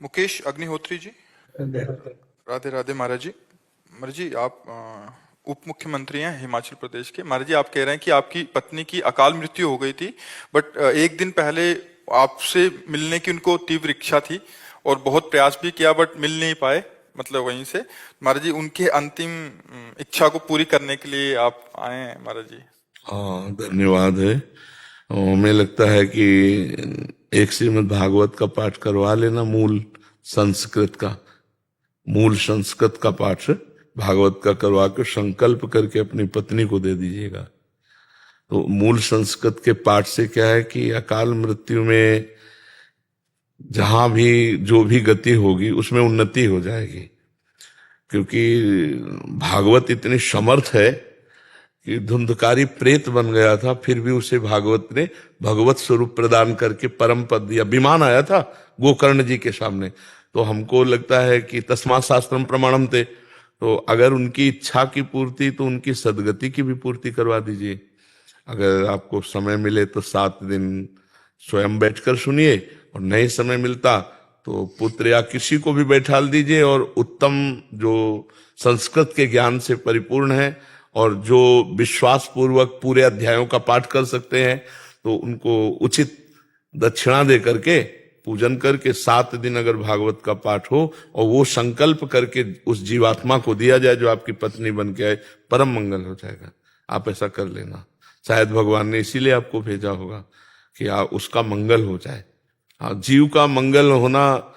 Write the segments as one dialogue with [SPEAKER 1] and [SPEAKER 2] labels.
[SPEAKER 1] मुकेश अग्निहोत्री जी। राधे राधे महाराज जी। महाराज जी, आप उप मुख्यमंत्री हैं हिमाचल प्रदेश के। महाराज जी, आप कह रहे हैं कि आपकी पत्नी की अकाल मृत्यु हो गई थी, बट एक दिन पहले आपसे मिलने की उनको तीव्र इच्छा थी और बहुत प्रयास भी किया, बट मिल नहीं पाए। मतलब वहीं से महाराज जी उनके अंतिम इच्छा को पूरी करने के लिए आप आए हैं महाराज जी।
[SPEAKER 2] हाँ, धन्यवाद है। हमें लगता है कि एक श्रीमद् भागवत का पाठ करवा लेना, मूल संस्कृत का पाठ भागवत का करवा के संकल्प करके अपनी पत्नी को दे दीजिएगा। तो मूल संस्कृत के पाठ से क्या है कि अकाल मृत्यु में जहां भी जो भी गति होगी उसमें उन्नति हो जाएगी, क्योंकि भागवत इतनी समर्थ है कि धुंधकारी प्रेत बन गया था, फिर भी उसे भागवत ने भगवत स्वरूप प्रदान करके परम पद दिया। विमान आया था गोकर्ण जी के सामने, तो हमको लगता है कि तस्मात् शास्त्रम प्रमाणम थे। तो अगर उनकी इच्छा की पूर्ति, तो उनकी सदगति की भी पूर्ति करवा दीजिए। अगर आपको समय मिले तो 7 दिन स्वयं बैठकर सुनिए, और नहीं समय मिलता तो पुत्र या किसी को भी बैठाल दीजिए, और उत्तम जो संस्कृत के ज्ञान से परिपूर्ण है और जो विश्वास पूर्वक पूरे अध्यायों का पाठ कर सकते हैं, तो उनको उचित दक्षिणा दे करके पूजन करके 7 दिन अगर भागवत का पाठ हो और वो संकल्प करके उस जीवात्मा को दिया जाए जो आपकी पत्नी बन के आए, परम मंगल हो जाएगा। आप ऐसा कर लेना। शायद भगवान ने इसीलिए आपको भेजा होगा कि उसका मंगल हो जाए। हाँ, जीव का मंगल होना,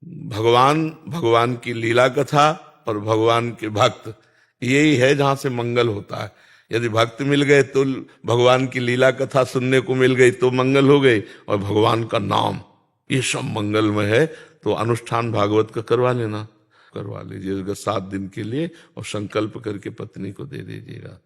[SPEAKER 2] भगवान की लीला कथा और भगवान के भक्त, यही है जहां से मंगल होता है। यदि भक्त मिल गए तो भगवान की लीला कथा सुनने को मिल गई तो मंगल हो गई, और भगवान का नाम, ये सब मंगल में है। तो अनुष्ठान भागवत का करवा लीजिएगा 7 दिन के लिए, और संकल्प करके पत्नी को दे दीजिएगा।